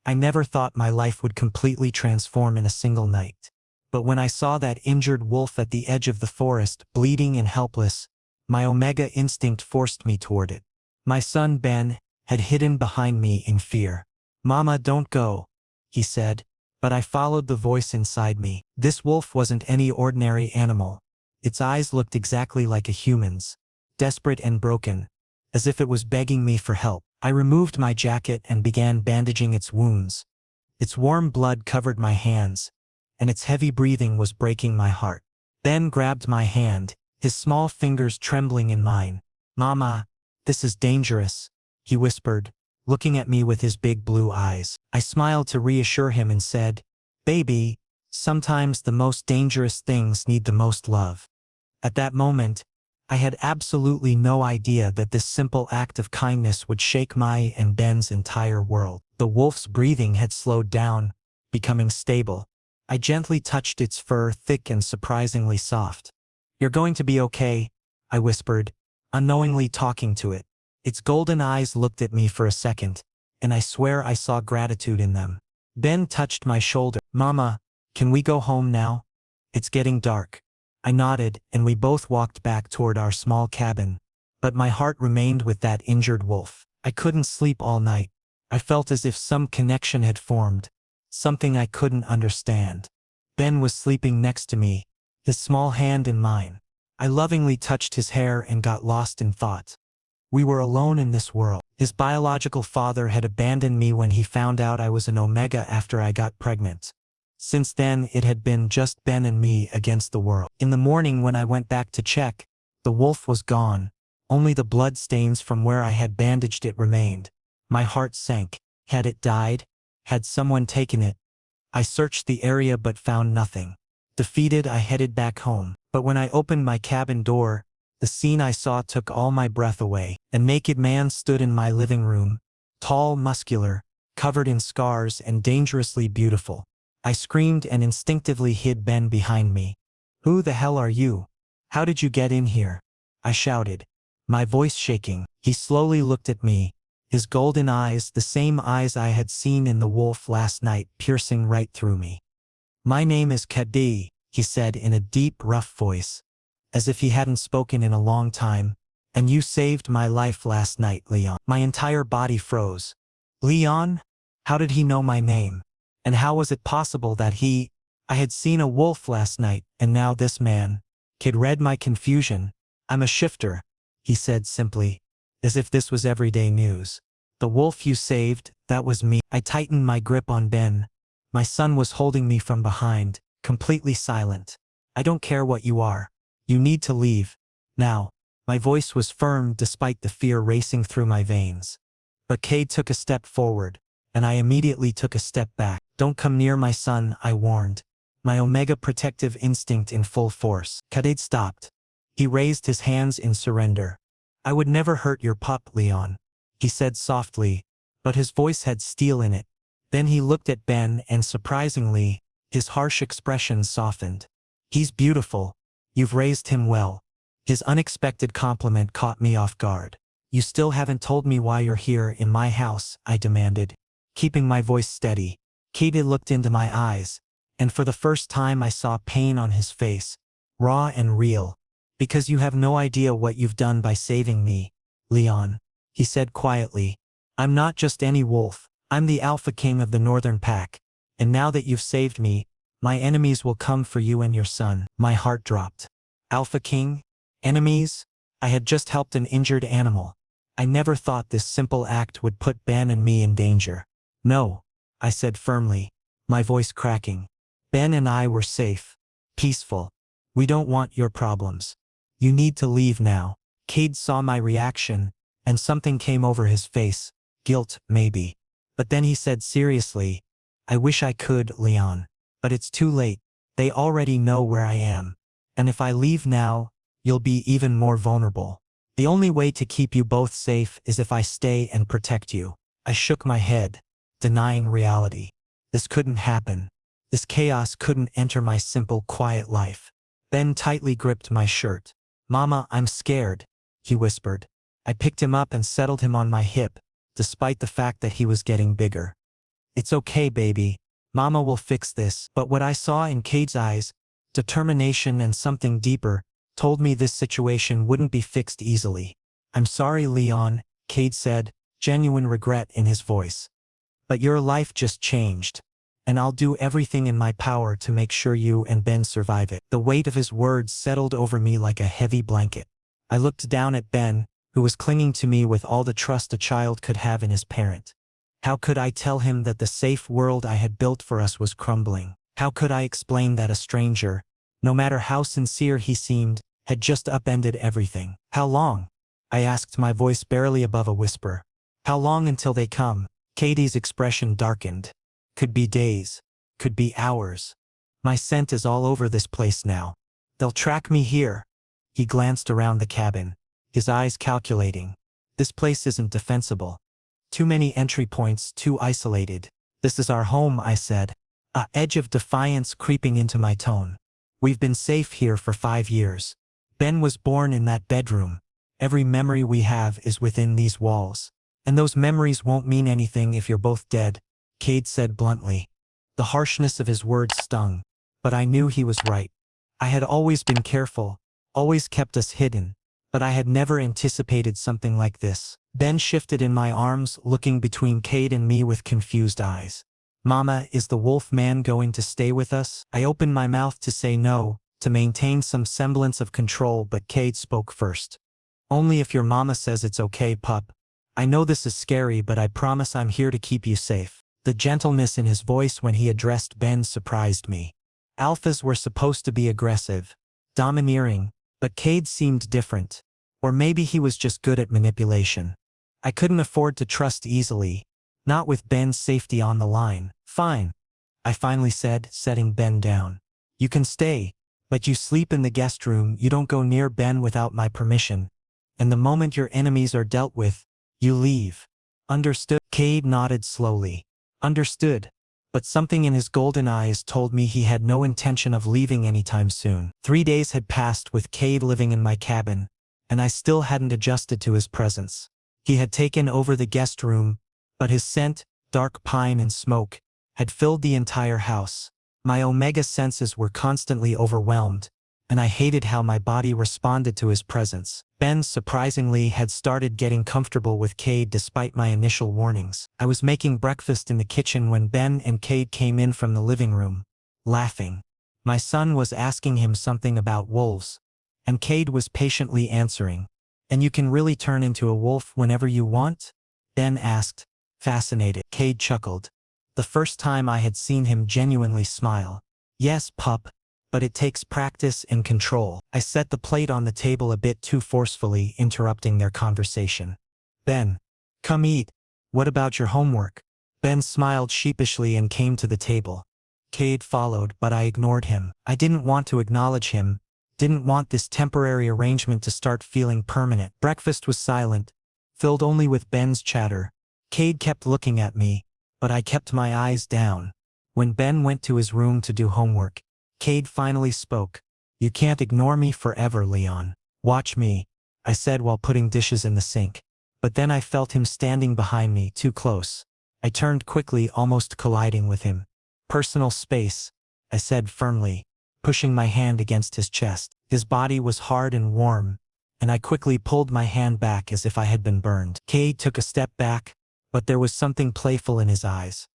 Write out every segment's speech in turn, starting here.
I never thought my life would completely transform in a single night. But when I saw that injured wolf at the edge of the forest, bleeding and helpless, my omega instinct forced me toward it. My son Ben had hidden behind me in fear. "Mama, don't go," he said, but I followed the voice inside me. This wolf wasn't any ordinary animal. Its eyes looked exactly like a human's, desperate and broken, as if it was begging me for help. I removed my jacket and began bandaging its wounds. Its warm blood covered my hands, and its heavy breathing was breaking my heart. Ben grabbed my hand, his small fingers trembling in mine. "Mama, this is dangerous," he whispered, looking at me with his big blue eyes. I smiled to reassure him and said, "Baby, sometimes the most dangerous things need the most love." At that moment, I had absolutely no idea that this simple act of kindness would shake my and Ben's entire world. The wolf's breathing had slowed down, becoming stable. I gently touched its fur, thick and surprisingly soft. "You're going to be okay," I whispered, unknowingly talking to it. Its golden eyes looked at me for a second, and I swear I saw gratitude in them. Ben touched my shoulder. "Mama, can we go home now? It's getting dark." I nodded, and we both walked back toward our small cabin. But my heart remained with that injured wolf. I couldn't sleep all night. I felt as if some connection had formed, something I couldn't understand. Ben was sleeping next to me, his small hand in mine. I lovingly touched his hair and got lost in thought. We were alone in this world. His biological father had abandoned me when he found out I was an omega after I got pregnant. Since then, it had been just Ben and me against the world. In the morning when I went back to check, the wolf was gone. Only the blood stains from where I had bandaged it remained. My heart sank. Had it died? Had someone taken it? I searched the area but found nothing. Defeated, I headed back home. But when I opened my cabin door, the scene I saw took all my breath away. A naked man stood in my living room, tall, muscular, covered in scars and dangerously beautiful. I screamed and instinctively hid Ben behind me. "Who the hell are you? How did you get in here?" I shouted, my voice shaking. He slowly looked at me, his golden eyes, the same eyes I had seen in the wolf last night, piercing right through me. "My name is Kadi," he said in a deep, rough voice, as if he hadn't spoken in a long time. "And you saved my life last night, Leon." My entire body froze. Leon? How did he know my name? And how was it possible that I had seen a wolf last night, and now this man? Kid read my confusion. "I'm a shifter," he said simply, as if this was everyday news. "The wolf you saved, that was me." I tightened my grip on Ben. My son was holding me from behind, completely silent. "I don't care what you are. You need to leave. Now." My voice was firm despite the fear racing through my veins. But Cade took a step forward, and I immediately took a step back. "Don't come near my son," I warned, my omega protective instinct in full force. Cade stopped. He raised his hands in surrender. "I would never hurt your pup, Leon," he said softly, but his voice had steel in it. Then he looked at Ben and surprisingly, his harsh expression softened. "He's beautiful. You've raised him well." His unexpected compliment caught me off guard. "You still haven't told me why you're here in my house," I demanded, keeping my voice steady. Cade looked into my eyes, and for the first time I saw pain on his face, raw and real. "Because you have no idea what you've done by saving me, Leon," he said quietly. "I'm not just any wolf. I'm the Alpha King of the Northern Pack, and now that you've saved me, my enemies will come for you and your son." My heart dropped. Alpha King? Enemies? I had just helped an injured animal. I never thought this simple act would put Ben and me in danger. "No," I said firmly, my voice cracking. "Ben and I were safe. Peaceful. We don't want your problems. You need to leave now." Cade saw my reaction, and something came over his face. Guilt, maybe. But then he said seriously, "I wish I could, Leon. But it's too late. They already know where I am. And if I leave now, you'll be even more vulnerable. The only way to keep you both safe is if I stay and protect you." I shook my head, denying reality. This couldn't happen. This chaos couldn't enter my simple, quiet life. Ben tightly gripped my shirt. "Mama, I'm scared," he whispered. I picked him up and settled him on my hip, despite the fact that he was getting bigger. It's okay, baby. Mama will fix this. But what I saw in Cade's eyes, determination and something deeper, told me this situation wouldn't be fixed easily. I'm sorry, Leon, Cade said, genuine regret in his voice. But your life just changed. And I'll do everything in my power to make sure you and Ben survive it. The weight of his words settled over me like a heavy blanket. I looked down at Ben, who was clinging to me with all the trust a child could have in his parent. How could I tell him that the safe world I had built for us was crumbling? How could I explain that a stranger, no matter how sincere he seemed, had just upended everything? How long? I asked, my voice barely above a whisper. How long until they come? Katie's expression darkened. Could be days. Could be hours. My scent is all over this place now. They'll track me here. He glanced around the cabin, his eyes calculating. This place isn't defensible. Too many entry points, too isolated. This is our home, I said, a edge of defiance creeping into my tone. We've been safe here for 5 years. Ben was born in that bedroom. Every memory we have is within these walls. And those memories won't mean anything if you're both dead, Cade said bluntly. The harshness of his words stung, but I knew he was right. I had always been careful, always kept us hidden, but I had never anticipated something like this. Ben shifted in my arms, looking between Cade and me with confused eyes. Mama, is the wolf man going to stay with us? I opened my mouth to say no, to maintain some semblance of control, but Cade spoke first. Only if your mama says it's okay, pup. I know this is scary, but I promise I'm here to keep you safe. The gentleness in his voice when he addressed Ben surprised me. Alphas were supposed to be aggressive, domineering, but Cade seemed different. Or maybe he was just good at manipulation. I couldn't afford to trust easily, not with Ben's safety on the line. Fine, I finally said, setting Ben down. You can stay, but you sleep in the guest room. You don't go near Ben without my permission. And the moment your enemies are dealt with, you leave. Understood? Cade nodded slowly. Understood. But something in his golden eyes told me he had no intention of leaving anytime soon. 3 days had passed with Cade living in my cabin, and I still hadn't adjusted to his presence. He had taken over the guest room, but his scent, dark pine and smoke, had filled the entire house. My omega senses were constantly overwhelmed, and I hated how my body responded to his presence. Ben, surprisingly, had started getting comfortable with Cade despite my initial warnings. I was making breakfast in the kitchen when Ben and Cade came in from the living room, laughing. My son was asking him something about wolves, and Cade was patiently answering. And you can really turn into a wolf whenever you want? Ben asked, fascinated. Cade chuckled. The first time I had seen him genuinely smile. Yes, pup. But it takes practice and control. I set the plate on the table a bit too forcefully, interrupting their conversation. Ben, come eat. What about your homework? Ben smiled sheepishly and came to the table. Cade followed, but I ignored him. I didn't want to acknowledge him, didn't want this temporary arrangement to start feeling permanent. Breakfast was silent, filled only with Ben's chatter. Cade kept looking at me, but I kept my eyes down. When Ben went to his room to do homework, Cade finally spoke. You can't ignore me forever, Leon. Watch me, I said while putting dishes in the sink. But then I felt him standing behind me, too close. I turned quickly, almost colliding with him. Personal space, I said firmly, pushing my hand against his chest. His body was hard and warm, and I quickly pulled my hand back as if I had been burned. Cade took a step back, but there was something playful in his eyes.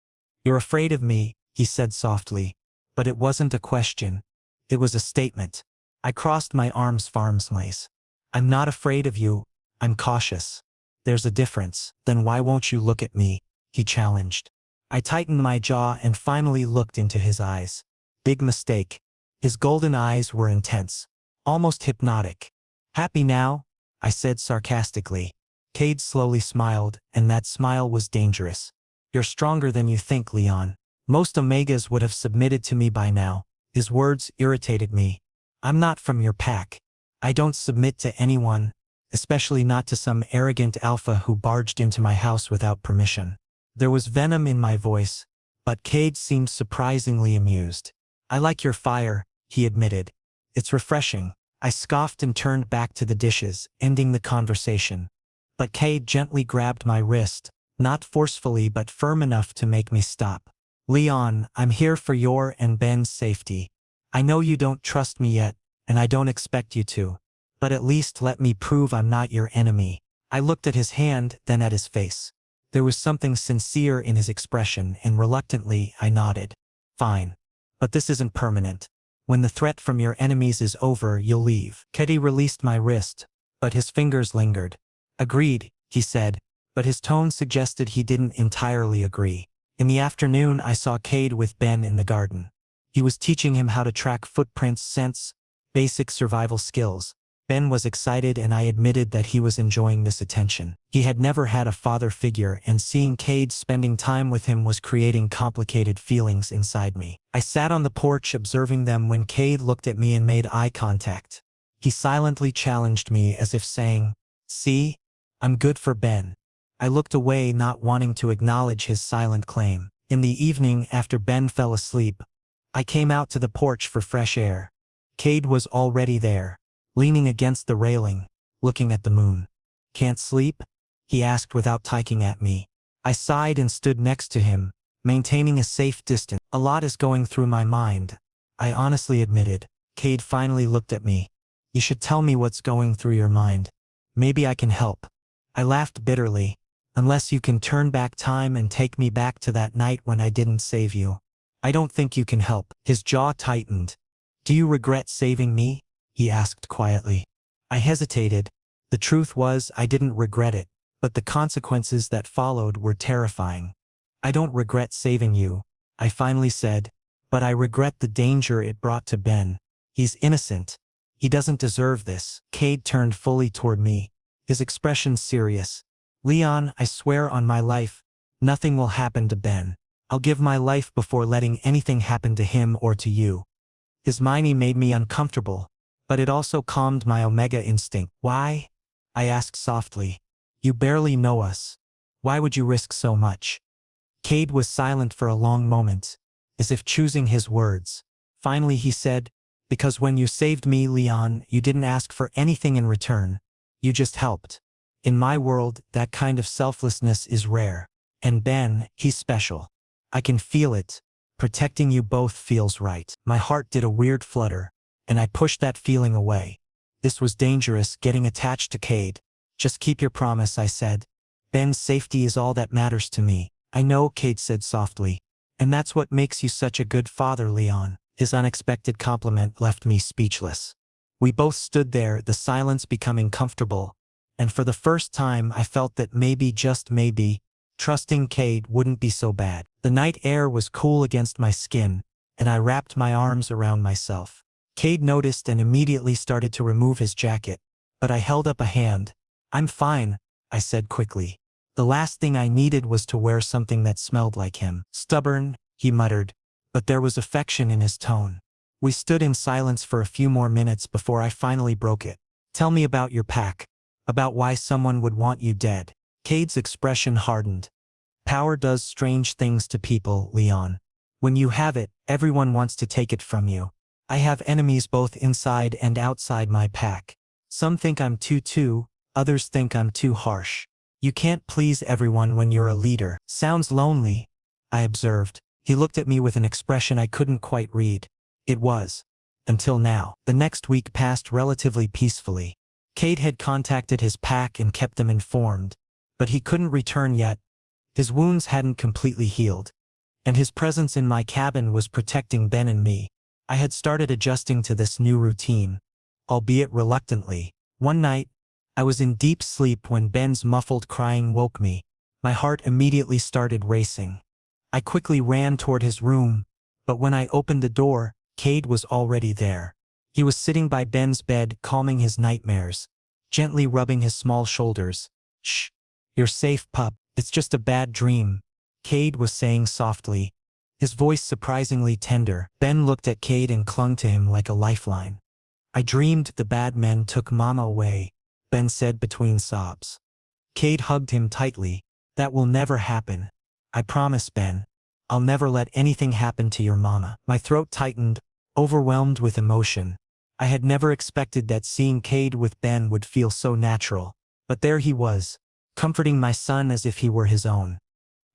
You're afraid of me, he said softly. But it wasn't a question. It was a statement. I crossed my arms farmslays. I'm not afraid of you. I'm cautious. There's a difference. Then why won't you look at me? He challenged. I tightened my jaw and finally looked into his eyes. Big mistake. His golden eyes were intense, almost hypnotic. Happy now? I said sarcastically. Cade slowly smiled, and that smile was dangerous. You're stronger than you think, Leon. Most Omegas would have submitted to me by now. His words irritated me. I'm not from your pack. I don't submit to anyone, especially not to some arrogant alpha who barged into my house without permission. There was venom in my voice, but Cade seemed surprisingly amused. I like your fire, he admitted. It's refreshing. I scoffed and turned back to the dishes, ending the conversation. But Cade gently grabbed my wrist, Not forcefully but firm enough to make me stop. Leon, I'm here for your and Ben's safety. I know you don't trust me yet, and I don't expect you to. But at least let me prove I'm not your enemy. I looked at his hand, then at his face. There was something sincere in his expression, and reluctantly I nodded. Fine. But this isn't permanent. When the threat from your enemies is over, you'll leave. Keddy released my wrist, but his fingers lingered. Agreed, he said, but his tone suggested he didn't entirely agree. In the afternoon, I saw Cade with Ben in the garden. He was teaching him how to track footprints, scents, basic survival skills. Ben was excited, and I admitted that he was enjoying this attention. He had never had a father figure, and seeing Cade spending time with him was creating complicated feelings inside me. I sat on the porch observing them when Cade looked at me and made eye contact. He silently challenged me as if saying, "See? I'm good for Ben." I looked away, not wanting to acknowledge his silent claim. In the evening, after Ben fell asleep, I came out to the porch for fresh air. Cade was already there, leaning against the railing, looking at the moon. "Can't sleep?" he asked without taking at me. I sighed and stood next to him, maintaining a safe distance. "A lot is going through my mind," I honestly admitted. Cade finally looked at me. "You should tell me what's going through your mind. Maybe I can help." I laughed bitterly. "Unless you can turn back time and take me back to that night when I didn't save you, I don't think you can help." His jaw tightened. "Do you regret saving me?" he asked quietly. I hesitated. The truth was, I didn't regret it, but the consequences that followed were terrifying. "I don't regret saving you," I finally said, "but I regret the danger it brought to Ben. He's innocent. He doesn't deserve this." Cade turned fully toward me, his expression serious. "Leon, I swear on my life, nothing will happen to Ben. I'll give my life before letting anything happen to him or to you." His whine made me uncomfortable, but it also calmed my omega instinct. "Why?" I asked softly. "You barely know us. Why would you risk so much?" Cade was silent for a long moment, as if choosing his words. Finally he said, "Because when you saved me, Leon, you didn't ask for anything in return. You just helped. In my world, that kind of selflessness is rare. And Ben, he's special. I can feel it. Protecting you both feels right." My heart did a weird flutter, and I pushed that feeling away. This was dangerous, getting attached to Cade. "Just keep your promise," I said. "Ben's safety is all that matters to me." "I know," Cade said softly. "And that's what makes you such a good father, Leon." His unexpected compliment left me speechless. We both stood there, the silence becoming comfortable, and for the first time I felt that maybe, just maybe, trusting Cade wouldn't be so bad. The night air was cool against my skin, and I wrapped my arms around myself. Cade noticed and immediately started to remove his jacket, but I held up a hand. "I'm fine," I said quickly. The last thing I needed was to wear something that smelled like him. "Stubborn," he muttered, but there was affection in his tone. We stood in silence for a few more minutes before I finally broke it. "Tell me about your pack. About why someone would want you dead." Cade's expression hardened. "Power does strange things to people, Leon. When you have it, everyone wants to take it from you. I have enemies both inside and outside my pack. Some think I'm too, others think I'm too harsh. You can't please everyone when you're a leader." "Sounds lonely," I observed. He looked at me with an expression I couldn't quite read. It was. Until now. The next week passed relatively peacefully. Cade had contacted his pack and kept them informed, but he couldn't return yet. His wounds hadn't completely healed, and his presence in my cabin was protecting Ben and me. I had started adjusting to this new routine, albeit reluctantly. One night, I was in deep sleep when Ben's muffled crying woke me. My heart immediately started racing. I quickly ran toward his room, but when I opened the door, Cade was already there. He was sitting by Ben's bed, calming his nightmares, gently rubbing his small shoulders. "Shh. You're safe, pup. It's just a bad dream," Cade was saying softly, his voice surprisingly tender. Ben looked at Cade and clung to him like a lifeline. "I dreamed the bad men took Mama away," Ben said between sobs. Cade hugged him tightly. "That will never happen. I promise, Ben. I'll never let anything happen to your mama." My throat tightened, overwhelmed with emotion. I had never expected that seeing Cade with Ben would feel so natural. But there he was, comforting my son as if he were his own.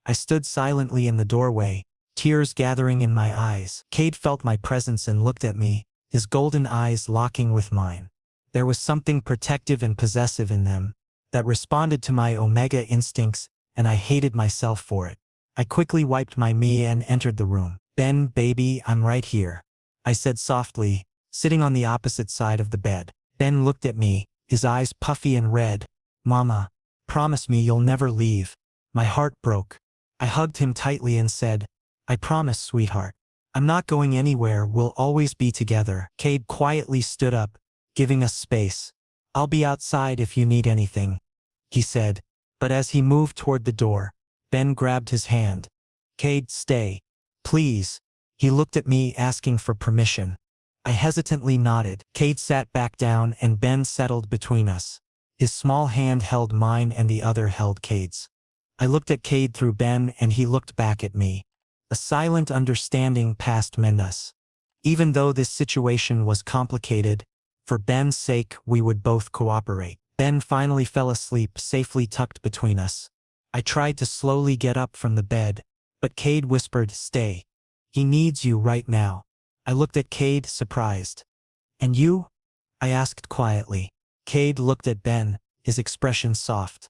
I stood silently in the doorway, tears gathering in my eyes. Cade felt my presence and looked at me, his golden eyes locking with mine. There was something protective and possessive in them that responded to my omega instincts, and I hated myself for it. I quickly wiped my knee and entered the room. "Ben, baby, I'm right here," I said softly, sitting on the opposite side of the bed. Ben looked at me, his eyes puffy and red. "Mama, promise me you'll never leave." My heart broke. I hugged him tightly and said, "I promise, sweetheart. I'm not going anywhere, we'll always be together." Cade quietly stood up, giving us space. "I'll be outside if you need anything," he said, but as he moved toward the door, Ben grabbed his hand. "Cade, stay. Please." He looked at me, asking for permission. I hesitantly nodded. Cade sat back down and Ben settled between us. His small hand held mine and the other held Cade's. I looked at Cade through Ben and he looked back at me. A silent understanding passed between us. Even though this situation was complicated, for Ben's sake we would both cooperate. Ben finally fell asleep, safely tucked between us. I tried to slowly get up from the bed, but Cade whispered, "Stay. He needs you right now." I looked at Cade, surprised. "And you?" I asked quietly. Cade looked at Ben, his expression soft.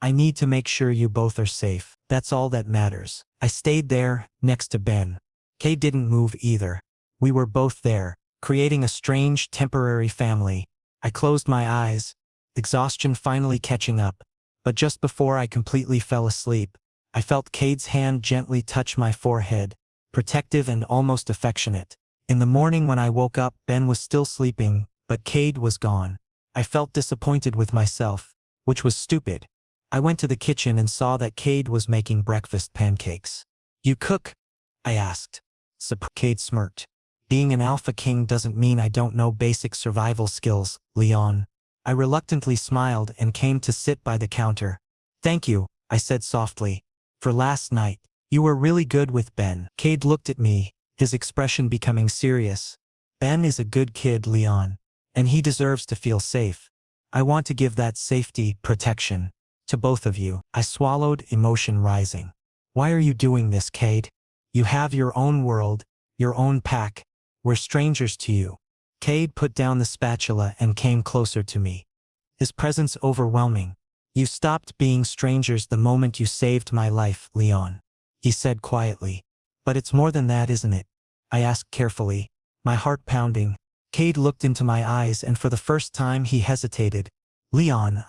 "I need to make sure you both are safe. That's all that matters." I stayed there, next to Ben. Cade didn't move either. We were both there, creating a strange, temporary family. I closed my eyes, exhaustion finally catching up. But just before I completely fell asleep, I felt Cade's hand gently touch my forehead, protective and almost affectionate. In the morning when I woke up, Ben was still sleeping, but Cade was gone. I felt disappointed with myself, which was stupid. I went to the kitchen and saw that Cade was making breakfast pancakes. "You cook?" I asked. Cade smirked. "Being an alpha king doesn't mean I don't know basic survival skills, Leon." I reluctantly smiled and came to sit by the counter. "Thank you," I said softly, "for last night. You were really good with Ben." Cade looked at me, his expression becoming serious. "Ben is a good kid, Leon, and he deserves to feel safe. I want to give that safety, protection, to both of you." I swallowed, emotion rising. "Why are you doing this, Cade? You have your own world, your own pack. We're strangers to you." Cade put down the spatula and came closer to me. His presence overwhelming. "You stopped being strangers the moment you saved my life, Leon," he said quietly. "But it's more than that, isn't it?" I asked carefully, my heart pounding. Cade looked into my eyes and for the first time he hesitated. "Leon,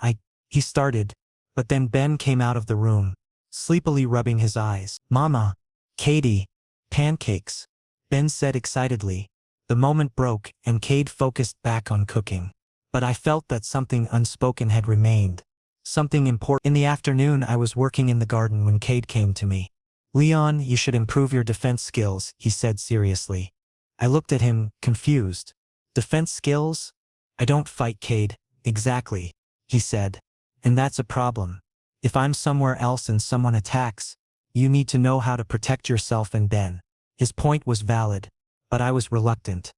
he started, but then Ben came out of the room, sleepily rubbing his eyes. "Mama, Katie, pancakes," Ben said excitedly. The moment broke and Cade focused back on cooking. But I felt that something unspoken had remained. Something important. In the afternoon I was working in the garden when Cade came to me. "Leon, you should improve your defense skills," he said seriously. I looked at him, confused. "Defense skills? I don't fight, Cade." "Exactly," he said. "And that's a problem. If I'm somewhere else and someone attacks, you need to know how to protect yourself and Ben." His point was valid, but I was reluctant.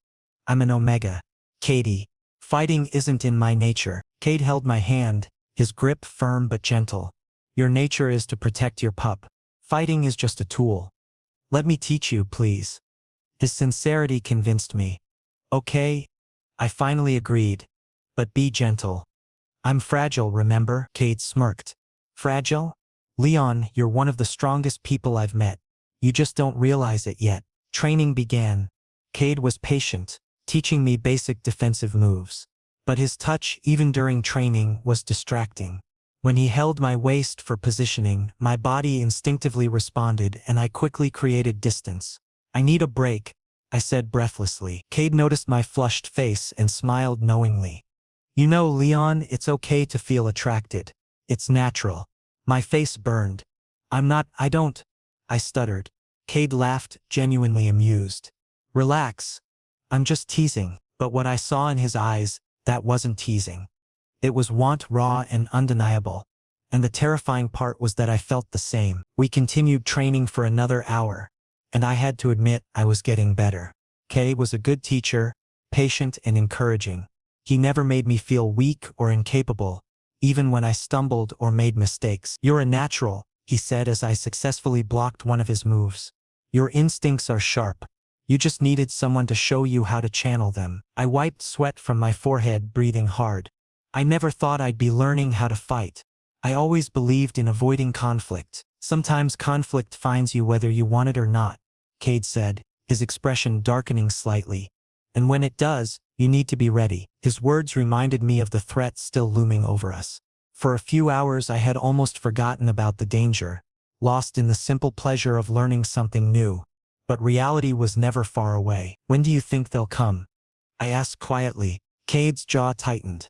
"I'm an Omega, Katie. Fighting isn't in my nature." Cade held my hand, his grip firm but gentle. "Your nature is to protect your pup. Fighting is just a tool. Let me teach you, please." His sincerity convinced me. "Okay," I finally agreed. "But be gentle. I'm fragile, remember?" Cade smirked. "Fragile? Leon, you're one of the strongest people I've met. You just don't realize it yet." Training began. Cade was patient, teaching me basic defensive moves. But his touch, even during training, was distracting. When he held my waist for positioning, my body instinctively responded and I quickly created distance. "I need a break," I said breathlessly. Cade noticed my flushed face and smiled knowingly. "You know, Leon, it's okay to feel attracted. It's natural." My face burned. I don't," I stuttered. Cade laughed, genuinely amused. "Relax. I'm just teasing." But what I saw in his eyes, that wasn't teasing. It was want, raw and undeniable. And the terrifying part was that I felt the same. We continued training for another hour, and I had to admit I was getting better. Cade was a good teacher, patient and encouraging. He never made me feel weak or incapable. even when I stumbled or made mistakes. "You're a natural," he said as I successfully blocked one of his moves. "Your instincts are sharp. You just needed someone to show you how to channel them." I wiped sweat from my forehead, breathing hard. I never thought I'd be learning how to fight. I always believed in avoiding conflict. "Sometimes conflict finds you whether you want it or not," Cade said, his expression darkening slightly. "And when it does, you need to be ready." His words reminded me of the threat still looming over us. For a few hours I had almost forgotten about the danger, lost in the simple pleasure of learning something new. But reality was never far away. "When do you think they'll come?" I asked quietly. Cade's jaw tightened.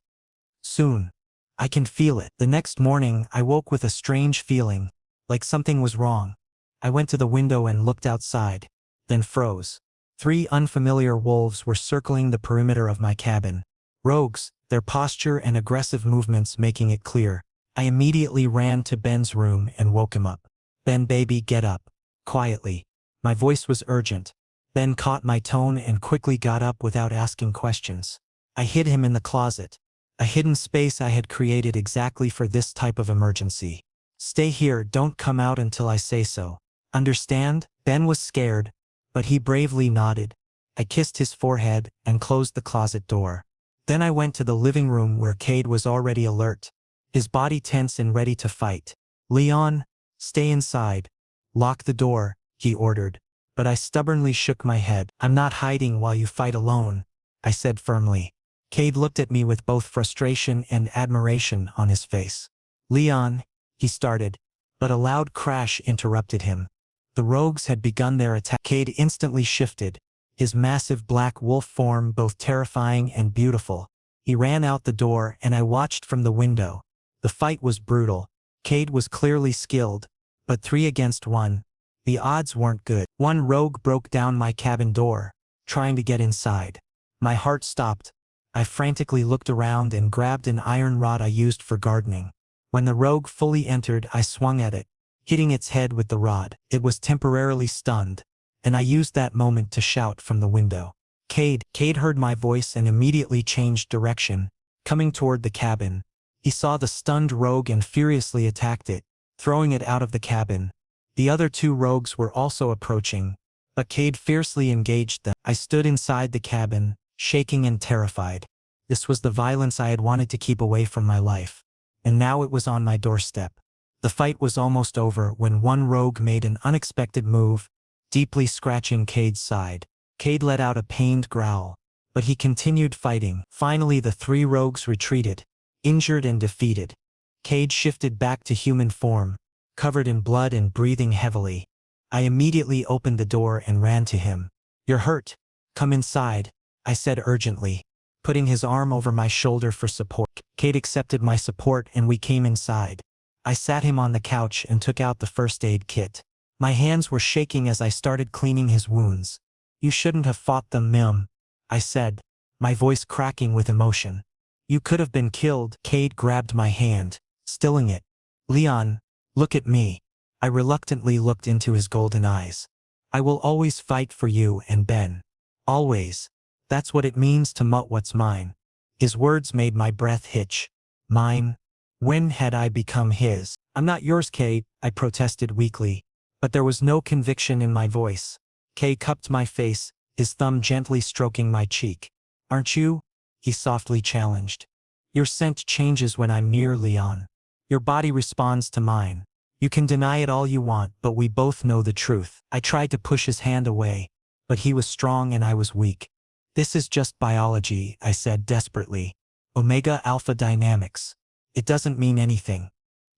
"Soon. I can feel it." The next morning, I woke with a strange feeling, like something was wrong. I went to the window and looked outside, then froze. 3 unfamiliar wolves were circling the perimeter of my cabin. Rogues, their posture and aggressive movements making it clear. I immediately ran to Ben's room and woke him up. "Ben, baby, get up." Quietly. My voice was urgent. Ben caught my tone and quickly got up without asking questions. I hid him in the closet, a hidden space I had created exactly for this type of emergency. "Stay here, don't come out until I say so. Understand?" Ben was scared, but he bravely nodded. I kissed his forehead and closed the closet door. Then I went to the living room where Cade was already alert, his body tense and ready to fight. "Leon, stay inside. Lock the door," he ordered. But I stubbornly shook my head. "I'm not hiding while you fight alone," I said firmly. Cade looked at me with both frustration and admiration on his face. "Leon," he started, but a loud crash interrupted him. The rogues had begun their attack. Cade instantly shifted, his massive black wolf form both terrifying and beautiful. He ran out the door and I watched from the window. The fight was brutal. Cade was clearly skilled, but 3 against 1. The odds weren't good. One rogue broke down my cabin door, trying to get inside. My heart stopped. I frantically looked around and grabbed an iron rod I used for gardening. When the rogue fully entered, I swung at it, hitting its head with the rod. It was temporarily stunned, and I used that moment to shout from the window. "Cade!" Cade heard my voice and immediately changed direction, coming toward the cabin. He saw the stunned rogue and furiously attacked it, throwing it out of the cabin. The other 2 rogues were also approaching, but Cade fiercely engaged them. I stood inside the cabin, shaking and terrified. This was the violence I had wanted to keep away from my life, and now it was on my doorstep. The fight was almost over when one rogue made an unexpected move, deeply scratching Cade's side. Cade let out a pained growl, but he continued fighting. Finally, the 3 rogues retreated, injured and defeated. Cade shifted back to human form, covered in blood and breathing heavily. I immediately opened the door and ran to him. "You're hurt. Come inside," I said urgently, putting his arm over my shoulder for support. Cade accepted my support and we came inside. I sat him on the couch and took out the first aid kit. My hands were shaking as I started cleaning his wounds. "You shouldn't have fought them, Mim," I said, my voice cracking with emotion. "You could have been killed." Cade grabbed my hand, stilling it. "Leon, look at me." I reluctantly looked into his golden eyes. "I will always fight for you and Ben. Always. That's what it means to mutt what's mine." His words made my breath hitch. Mine? When had I become his? "I'm not yours, Cade," I protested weakly, but there was no conviction in my voice. Cade cupped my face, his thumb gently stroking my cheek. "Aren't you?" he softly challenged. "Your scent changes when I'm near, Leon. Your body responds to mine. You can deny it all you want, but we both know the truth." I tried to push his hand away, but he was strong and I was weak. "This is just biology," I said desperately. "Omega alpha dynamics. It doesn't mean anything."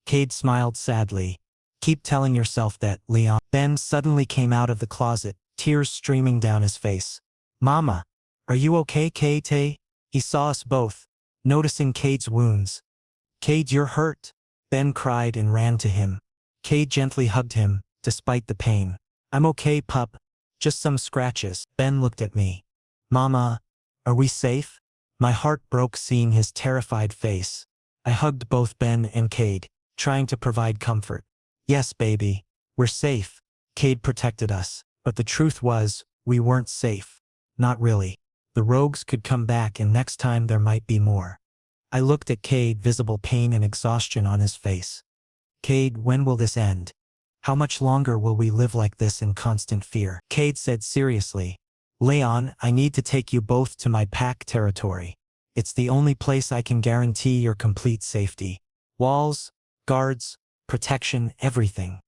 Cade smiled sadly. "Keep telling yourself that, Leon." Ben suddenly came out of the closet, tears streaming down his face. "Mama, are you okay, Cade?" He saw us both, noticing Cade's wounds. "Cade, you're hurt," Ben cried and ran to him. Cade gently hugged him, despite the pain. "I'm okay, pup. Just some scratches." Ben looked at me. "Mama, are we safe?" My heart broke seeing his terrified face. I hugged both Ben and Cade, trying to provide comfort. "Yes, baby. We're safe." Cade protected us, but the truth was, we weren't safe. Not really. The rogues could come back and next time there might be more. I looked at Cade, visible pain and exhaustion on his face. Cade, when will this end? How much longer will we live like this in constant fear? Cade said seriously, Leon, I need to take you both to my pack territory. It's the only place I can guarantee your complete safety. Walls, guards, protection, everything.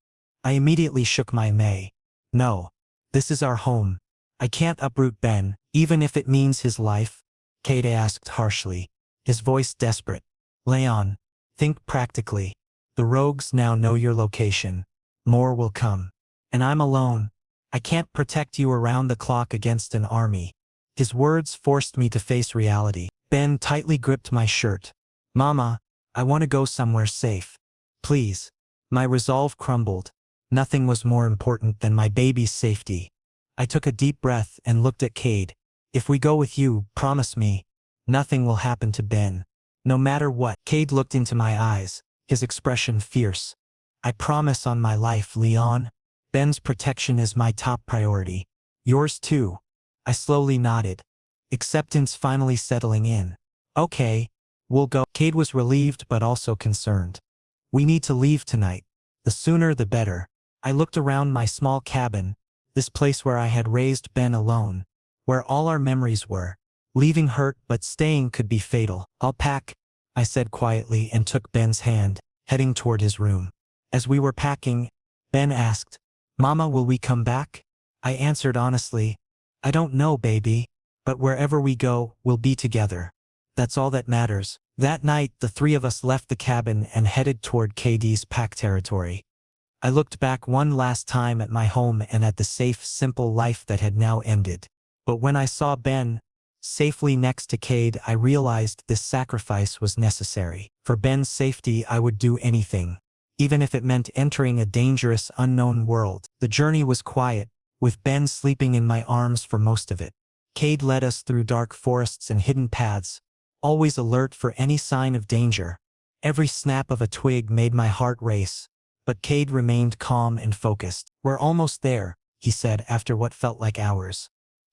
I immediately shook my May. No. This is our home. I can't uproot Ben, even if it means his life. Cade asked harshly, his voice desperate. Leon, think practically. The rogues now know your location. More will come. And I'm alone. I can't protect you around the clock against an army. His words forced me to face reality. Ben tightly gripped my shirt. Mama, I want to go somewhere safe. Please. My resolve crumbled. Nothing was more important than my baby's safety. I took a deep breath and looked at Cade. If we go with you, promise me, nothing will happen to Ben. No matter what. Cade looked into my eyes, his expression fierce. I promise on my life, Leon. Ben's protection is my top priority. Yours too. I slowly nodded. Acceptance finally settling in. Okay, we'll go. Cade was relieved but also concerned. We need to leave tonight. The sooner the better. I looked around my small cabin, this place where I had raised Ben alone, where all our memories were. Leaving hurt but staying could be fatal. I'll pack, I said quietly and took Ben's hand, heading toward his room. As we were packing, Ben asked, Mama, will we come back? I answered honestly, I don't know, baby, but wherever we go, we'll be together. That's all that matters. That night, the three of us left the cabin and headed toward KD's pack territory. I looked back one last time at my home and at the safe, simple life that had now ended. But when I saw Ben safely next to Cade, I realized this sacrifice was necessary. For Ben's safety, I would do anything, even if it meant entering a dangerous, unknown world. The journey was quiet, with Ben sleeping in my arms for most of it. Cade led us through dark forests and hidden paths, always alert for any sign of danger. Every snap of a twig made my heart race, but Cade remained calm and focused. We're almost there, he said after what felt like hours.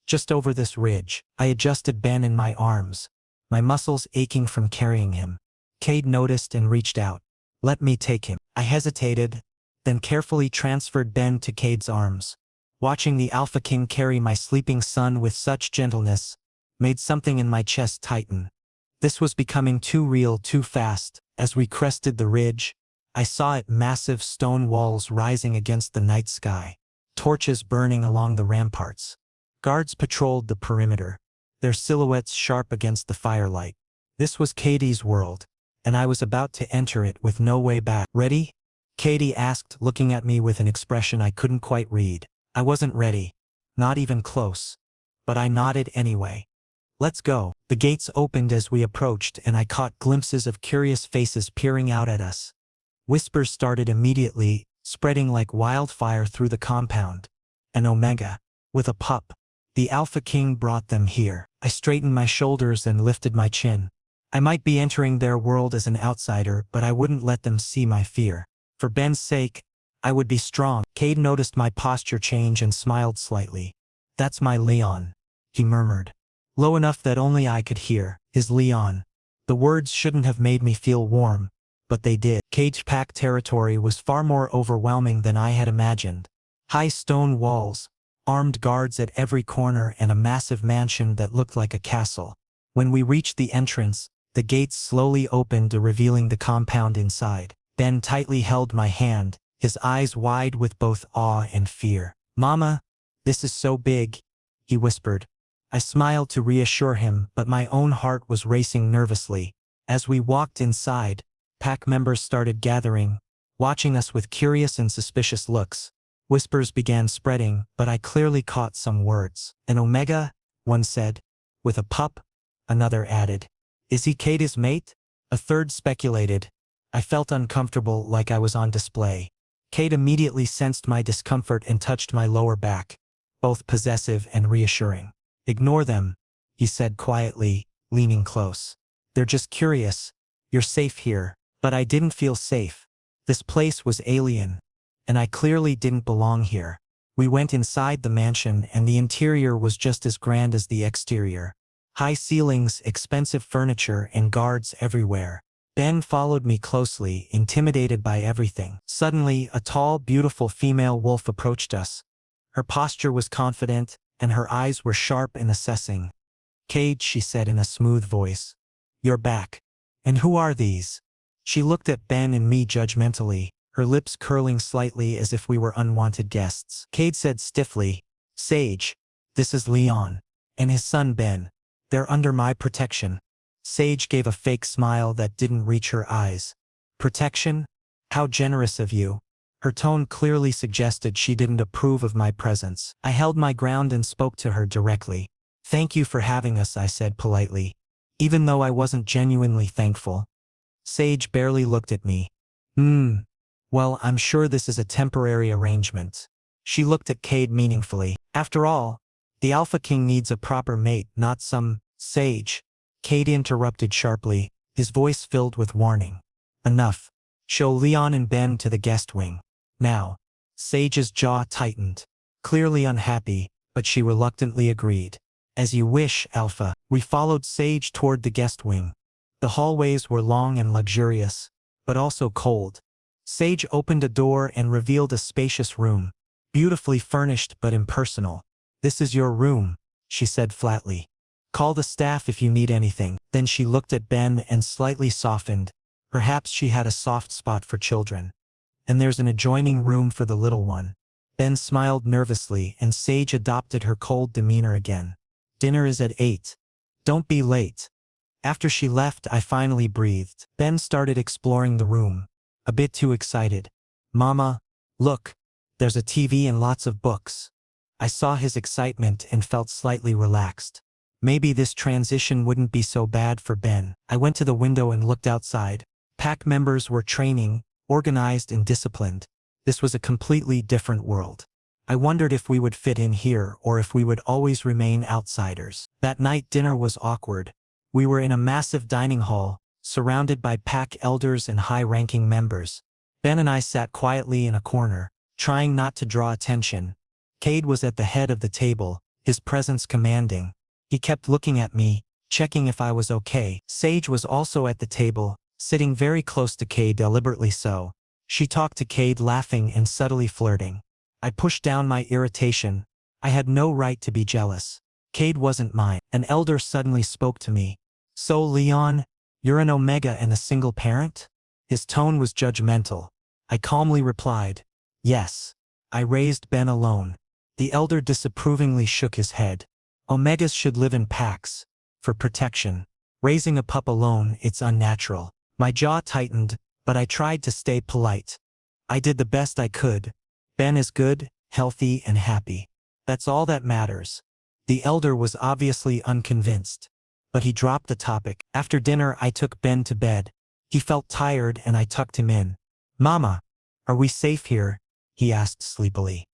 Just over this ridge. I adjusted Ben in my arms, my muscles aching from carrying him. Cade noticed and reached out. Let me take him. I hesitated, then carefully transferred Ben to Cade's arms. Watching the Alpha King carry my sleeping son with such gentleness made something in my chest tighten. This was becoming too real too fast. As we crested the ridge, I saw it, massive stone walls rising against the night sky, torches burning along the ramparts. Guards patrolled the perimeter, their silhouettes sharp against the firelight. This was Katie's world, and I was about to enter it with no way back. Ready? Katie asked, looking at me with an expression I couldn't quite read. I wasn't ready, not even close, but I nodded anyway. Let's go. The gates opened as we approached, and I caught glimpses of curious faces peering out at us. Whispers started immediately, spreading like wildfire through the compound. An Omega, with a pup. The Alpha King brought them here. I straightened my shoulders and lifted my chin. I might be entering their world as an outsider, but I wouldn't let them see my fear. For Ben's sake, I would be strong. Cade noticed my posture change and smiled slightly. That's my Leon, he murmured, low enough that only I could hear. His Leon. The words shouldn't have made me feel warm, but they did. Cade's pack territory was far more overwhelming than I had imagined. High stone walls, armed guards at every corner, and a massive mansion that looked like a castle. When we reached the entrance, the gates slowly opened, revealing the compound inside. Ben tightly held my hand, his eyes wide with both awe and fear. Mama, this is so big, he whispered. I smiled to reassure him, but my own heart was racing nervously. As we walked inside, pack members started gathering, watching us with curious and suspicious looks. Whispers began spreading, but I clearly caught some words. An Omega, one said. With a pup, another added. Is he Cade's mate? A third speculated. I felt uncomfortable, like I was on display. Cade immediately sensed my discomfort and touched my lower back, both possessive and reassuring. Ignore them, he said quietly, leaning close. They're just curious. You're safe here. But I didn't feel safe. This place was alien, and I clearly didn't belong here. We went inside the mansion, and the interior was just as grand as the exterior. High ceilings, expensive furniture, and guards everywhere. Ben followed me closely, intimidated by everything. Suddenly, a tall, beautiful female wolf approached us. Her posture was confident, and her eyes were sharp and assessing. "Cade," she said in a smooth voice. "You're back. And who are these?" She looked at Ben and me judgmentally, her lips curling slightly as if we were unwanted guests. Cade said stiffly, "Sage, this is Leon. And his son Ben. They're under my protection." Sage gave a fake smile that didn't reach her eyes. "Protection? How generous of you." Her tone clearly suggested she didn't approve of my presence. I held my ground and spoke to her directly. "Thank you for having us," I said politely, even though I wasn't genuinely thankful. Sage barely looked at me. Well, I'm sure this is a temporary arrangement." She looked at Cade meaningfully. "After all, the Alpha King needs a proper mate, not some sage." Cade interrupted sharply, his voice filled with warning. "Enough. Show Leon and Ben to the guest wing. Now." Sage's jaw tightened, clearly unhappy, but she reluctantly agreed. "As you wish, Alpha." We followed Sage toward the guest wing. The hallways were long and luxurious, but also cold. Sage opened a door and revealed a spacious room, beautifully furnished but impersonal. "This is your room," she said flatly. "Call the staff if you need anything." Then she looked at Ben and slightly softened. Perhaps she had a soft spot for children. "And there's an adjoining room for the little one." Ben smiled nervously and Sage adopted her cold demeanor again. "Dinner is at 8. Don't be late." After she left, I finally breathed. Ben started exploring the room, a bit too excited. "Mama, look, there's a TV and lots of books." I saw his excitement and felt slightly relaxed. Maybe this transition wouldn't be so bad for Ben. I went to the window and looked outside. Pack members were training, organized and disciplined. This was a completely different world. I wondered if we would fit in here or if we would always remain outsiders. That night dinner was awkward. We were in a massive dining hall, surrounded by pack elders and high-ranking members. Ben and I sat quietly in a corner, trying not to draw attention. Cade was at the head of the table, his presence commanding. He kept looking at me, checking if I was okay. Sage was also at the table, sitting very close to Cade, deliberately so. She talked to Cade, laughing and subtly flirting. I pushed down my irritation. I had no right to be jealous. Cade wasn't mine. An elder suddenly spoke to me. "So Leon, you're an Omega and a single parent?" His tone was judgmental. I calmly replied, "Yes." I raised Ben alone. The elder disapprovingly shook his head. "Omegas should live in packs, for protection. Raising a pup alone, it's unnatural." My jaw tightened, but I tried to stay polite. "I did the best I could. Ben is good, healthy, and happy. That's all that matters." The elder was obviously unconvinced, but he dropped the topic. After dinner, I took Ben to bed. He felt tired and I tucked him in. "Mama, are we safe here?" he asked sleepily.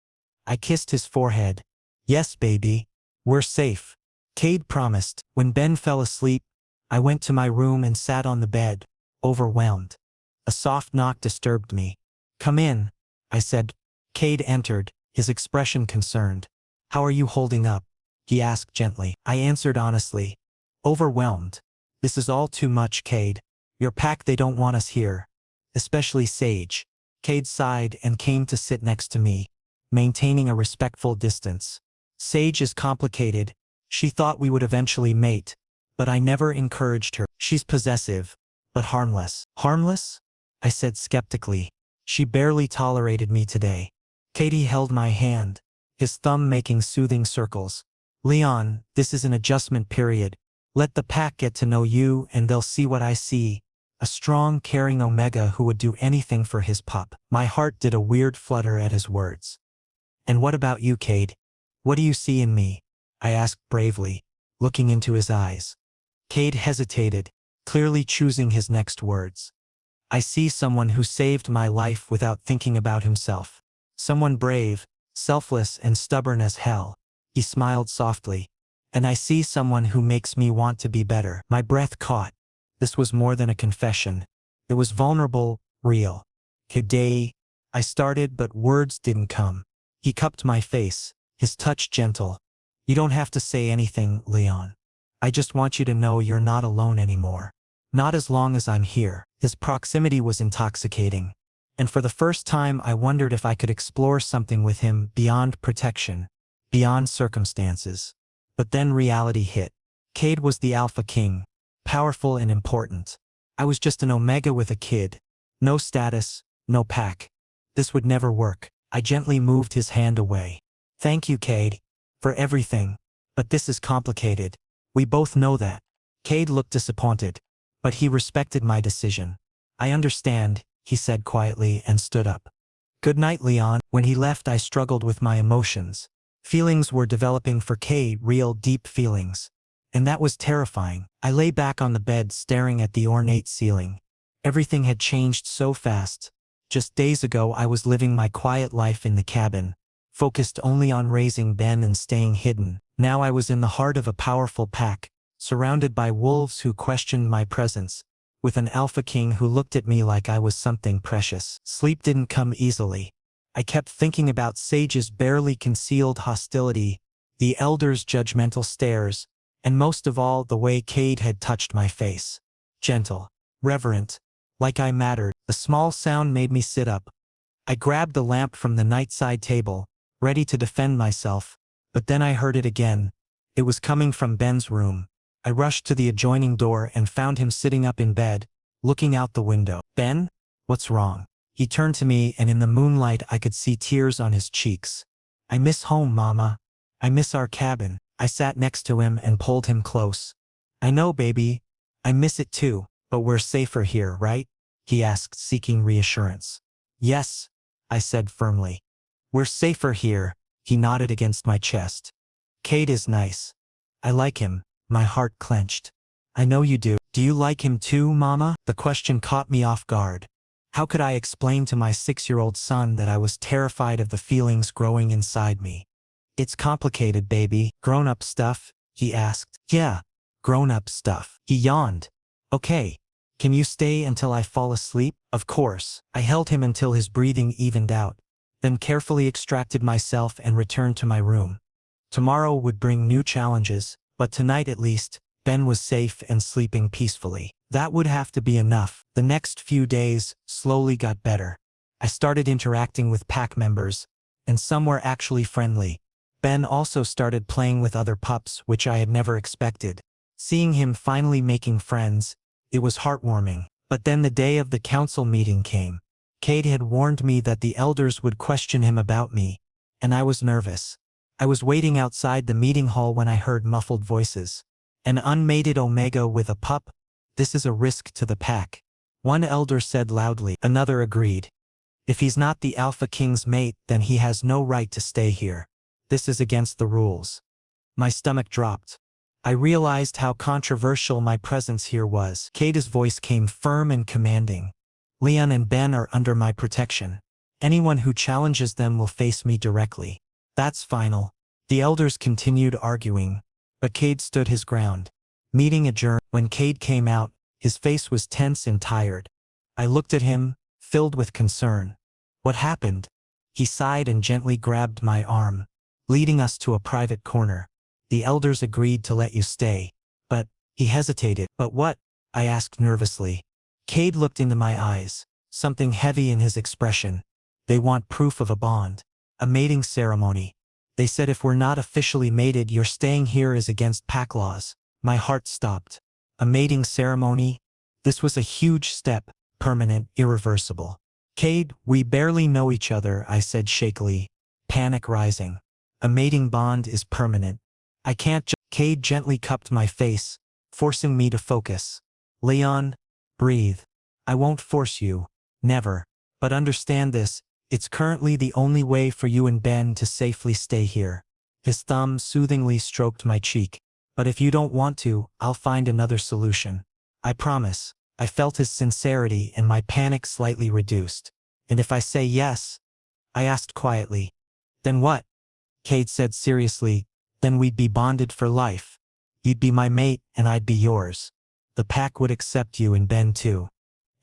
I kissed his forehead. "Yes, baby. We're safe," Cade promised. When Ben fell asleep, I went to my room and sat on the bed, overwhelmed. A soft knock disturbed me. "Come in," I said. Cade entered, his expression concerned. "How are you holding up?" he asked gently. I answered honestly. "Overwhelmed. This is all too much, Cade. Your pack, they don't want us here. Especially Sage." Cade sighed and came to sit next to me, maintaining a respectful distance. "Sage is complicated. She thought we would eventually mate, but I never encouraged her. She's possessive, but harmless." "Harmless?" I said skeptically. "She barely tolerated me today." Katie held my hand, his thumb making soothing circles. "Leon, this is an adjustment period. Let the pack get to know you and they'll see what I see. A strong, caring Omega who would do anything for his pup." My heart did a weird flutter at his words. "And what about you, Cade? What do you see in me?" I asked bravely, looking into his eyes. Cade hesitated, clearly choosing his next words. "I see someone who saved my life without thinking about himself. Someone brave, selfless and stubborn as hell." He smiled softly. "And I see someone who makes me want to be better." My breath caught. This was more than a confession. It was vulnerable, real. "Today," I started, but words didn't come. He cupped my face, his touch gentle. "You don't have to say anything, Leon. I just want you to know you're not alone anymore. Not as long as I'm here." His proximity was intoxicating. And for the first time I wondered if I could explore something with him beyond protection, beyond circumstances. But then reality hit. Cade was the Alpha King, powerful and important. I was just an Omega with a kid. No status, no pack. This would never work. I gently moved his hand away. "Thank you, Cade, for everything. But this is complicated. We both know that." Cade looked disappointed, but he respected my decision. "I understand," he said quietly and stood up. "Good night, Leon." When he left, I struggled with my emotions. Feelings were developing for Cade, real deep feelings. And that was terrifying. I lay back on the bed staring at the ornate ceiling. Everything had changed so fast. Just days ago I was living my quiet life in the cabin, focused only on raising Ben and staying hidden. Now I was in the heart of a powerful pack, surrounded by wolves who questioned my presence, with an Alpha King who looked at me like I was something precious. Sleep didn't come easily. I kept thinking about Sage's barely concealed hostility, the elders' judgmental stares, and most of all the way Cade had touched my face. Gentle, reverent, like I mattered. A small sound made me sit up. I grabbed the lamp from the nightside table, ready to defend myself, but then I heard it again. It was coming from Ben's room. I rushed to the adjoining door and found him sitting up in bed, looking out the window. "Ben? What's wrong?" He turned to me, and in the moonlight I could see tears on his cheeks. "I miss home, Mama. I miss our cabin." I sat next to him and pulled him close. "I know, baby. I miss it too. But we're safer here, right?" he asked, seeking reassurance. "Yes," I said firmly. "We're safer here." He nodded against my chest. "Cade is nice. I like him." My heart clenched. "I know you do." "Do you like him too, Mama?" The question caught me off guard. How could I explain to my 6-year-old son that I was terrified of the feelings growing inside me? "It's complicated, baby." "Grown-up stuff?" he asked. "Yeah, grown-up stuff." He yawned. "Okay. Can you stay until I fall asleep?" "Of course." I held him until his breathing evened out, then carefully extracted myself and returned to my room. Tomorrow would bring new challenges, but tonight at least, Ben was safe and sleeping peacefully. That would have to be enough. The next few days slowly got better. I started interacting with pack members, and some were actually friendly. Ben also started playing with other pups, which I had never expected. Seeing him finally making friends, it was heartwarming. But then the day of the council meeting came. Cade had warned me that the elders would question him about me, and I was nervous. I was waiting outside the meeting hall when I heard muffled voices. "An unmated Omega with a pup? This is a risk to the pack." One elder said loudly. Another agreed. "If he's not the Alpha King's mate, then he has no right to stay here. This is against the rules." My stomach dropped. I realized how controversial my presence here was. Cade's voice came firm and commanding. "Leon and Ben are under my protection. Anyone who challenges them will face me directly. That's final." The elders continued arguing, but Cade stood his ground. Meeting adjourned. When Cade came out, his face was tense and tired. I looked at him, filled with concern. "What happened?" He sighed and gently grabbed my arm, leading us to a private corner. "The elders agreed to let you stay. But," he hesitated. "But what?" I asked nervously. Cade looked into my eyes, something heavy in his expression. "They want proof of a bond. A mating ceremony. They said if we're not officially mated, your staying here is against pack laws." My heart stopped. A mating ceremony? This was a huge step, permanent, irreversible. "Cade, we barely know each other," I said shakily, panic rising. "A mating bond is permanent. I can't Cade gently cupped my face, forcing me to focus. "Leon, breathe. I won't force you. Never. But understand this. It's currently the only way for you and Ben to safely stay here." His thumb soothingly stroked my cheek. "But if you don't want to, I'll find another solution. I promise." I felt his sincerity and my panic slightly reduced. "And if I say yes?" I asked quietly. "Then what?" Cade said seriously. "Then we'd be bonded for life. You'd be my mate and I'd be yours. The pack would accept you and Ben too.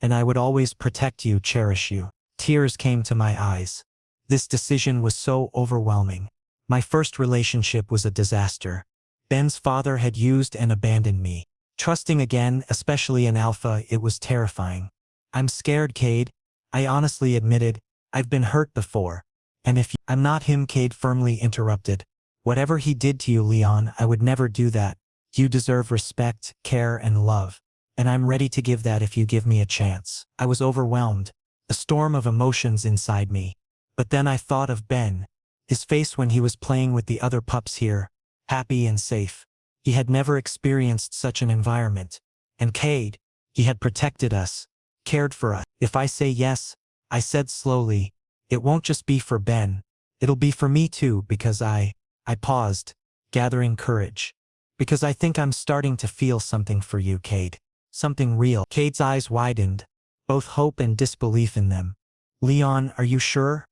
And I would always protect you, cherish you." Tears came to my eyes. This decision was so overwhelming. My first relationship was a disaster. Ben's father had used and abandoned me. Trusting again, especially in Alpha, it was terrifying. I'm scared, Cade. I honestly admitted, I've been hurt before. And if I'm not him, Cade firmly interrupted. Whatever he did to you, Leon, I would never do that. You deserve respect, care, and love. And I'm ready to give that if you give me a chance. I was overwhelmed, a storm of emotions inside me. But then I thought of Ben, his face when he was playing with the other pups here, happy and safe. He had never experienced such an environment. And Cade, he had protected us, cared for us. If I say yes, I said slowly, it won't just be for Ben. It'll be for me too, because I paused, gathering courage. Because I think I'm starting to feel something for you, Cade. Something real. Cade's eyes widened, both hope and disbelief in them. Leon, are you sure?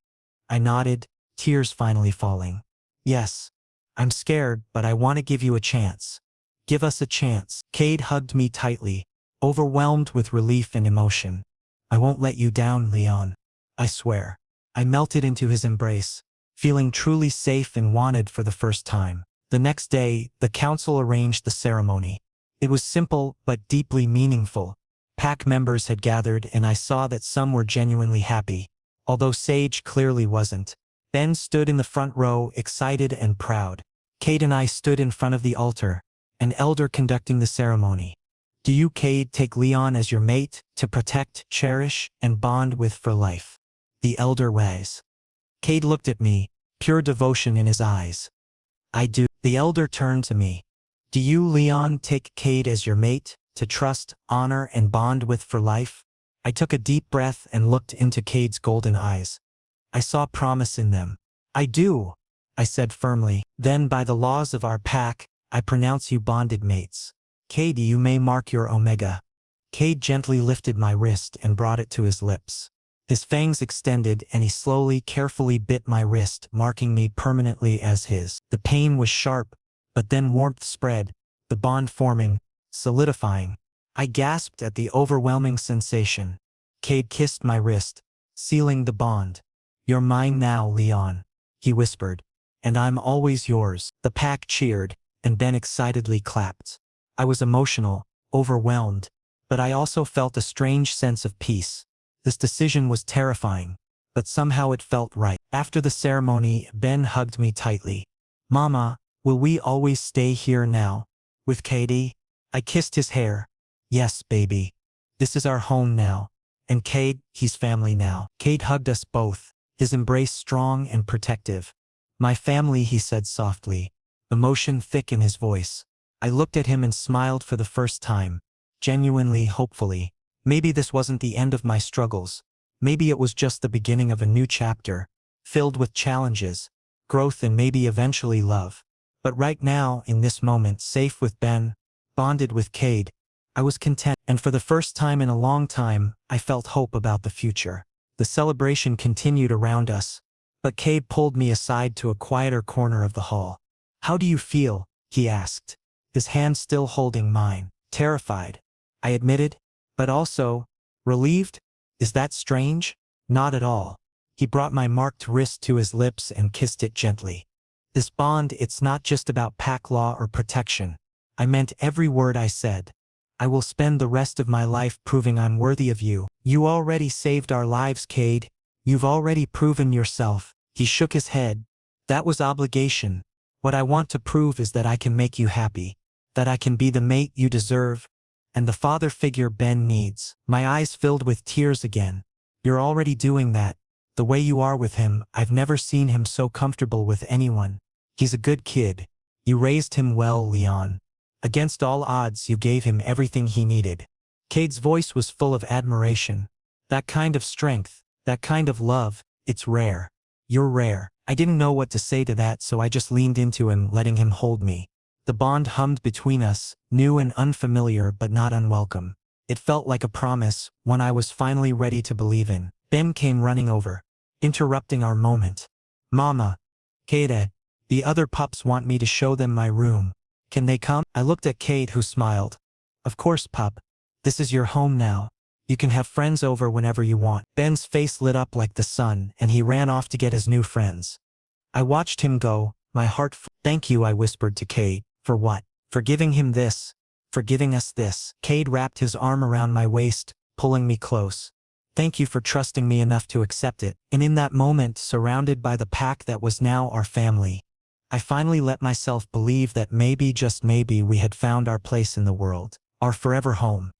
I nodded, tears finally falling. Yes. I'm scared, but I want to give you a chance. Give us a chance. Cade hugged me tightly, overwhelmed with relief and emotion. I won't let you down, Leon. I swear. I melted into his embrace, feeling truly safe and wanted for the first time. The next day, the council arranged the ceremony. It was simple but deeply meaningful. Pack members had gathered and I saw that some were genuinely happy, although Sage clearly wasn't. Ben stood in the front row, excited and proud. Cade and I stood in front of the altar, an elder conducting the ceremony. Do you, Cade, take Leon as your mate, to protect, cherish, and bond with for life? The elder was. Cade looked at me, pure devotion in his eyes. I do. The elder turned to me. Do you, Leon, take Cade as your mate, to trust, honor, and bond with for life? I took a deep breath and looked into Cade's golden eyes. I saw promise in them. I do, I said firmly. Then by the laws of our pack, I pronounce you bonded mates. Cade, you may mark your omega. Cade gently lifted my wrist and brought it to his lips. His fangs extended and he slowly, carefully bit my wrist, marking me permanently as his. The pain was sharp, but then warmth spread, the bond forming, solidifying. I gasped at the overwhelming sensation. Cade kissed my wrist, sealing the bond. You're mine now, Leon, he whispered. And I'm always yours. The pack cheered, and Ben excitedly clapped. I was emotional, overwhelmed, but I also felt a strange sense of peace. This decision was terrifying, but somehow it felt right. After the ceremony, Ben hugged me tightly. Mama, will we always stay here now? With Katie? I kissed his hair. Yes, baby. This is our home now. And Cade, he's family now. Cade hugged us both, his embrace strong and protective. My family, he said softly, emotion thick in his voice. I looked at him and smiled for the first time, genuinely, hopefully. Maybe this wasn't the end of my struggles. Maybe it was just the beginning of a new chapter, filled with challenges, growth, and maybe eventually love. But right now, in this moment, safe with Ben, bonded with Cade, I was content, and for the first time in a long time, I felt hope about the future. The celebration continued around us, but Cade pulled me aside to a quieter corner of the hall. How do you feel? He asked, his hand still holding mine. Terrified, I admitted, but also relieved. Is that strange? Not at all. He brought my marked wrist to his lips and kissed it gently. This bond, it's not just about pack law or protection. I meant every word I said. I will spend the rest of my life proving I'm worthy of you. You already saved our lives, Cade. You've already proven yourself. He shook his head. That was obligation. What I want to prove is that I can make you happy. That I can be the mate you deserve, and the father figure Ben needs. My eyes filled with tears again. You're already doing that. The way you are with him, I've never seen him so comfortable with anyone. He's a good kid. You raised him well, Leon. Against all odds, you gave him everything he needed. Cade's voice was full of admiration. That kind of strength, that kind of love, it's rare. You're rare. I didn't know what to say to that, so I just leaned into him, letting him hold me. The bond hummed between us, new and unfamiliar but not unwelcome. It felt like a promise, one I was finally ready to believe in. Ben came running over, interrupting our moment. Mama, Cade, the other pups want me to show them my room. Can they come? I looked at Cade, who smiled. Of course, pup. This is your home now. You can have friends over whenever you want. Ben's face lit up like the sun, and he ran off to get his new friends. I watched him go, my heart full. Thank you, I whispered to Cade. For what? For giving him this. For giving us this. Cade wrapped his arm around my waist, pulling me close. Thank you for trusting me enough to accept it. And in that moment, surrounded by the pack that was now our family, I finally let myself believe that maybe, just maybe, we had found our place in the world, our forever home.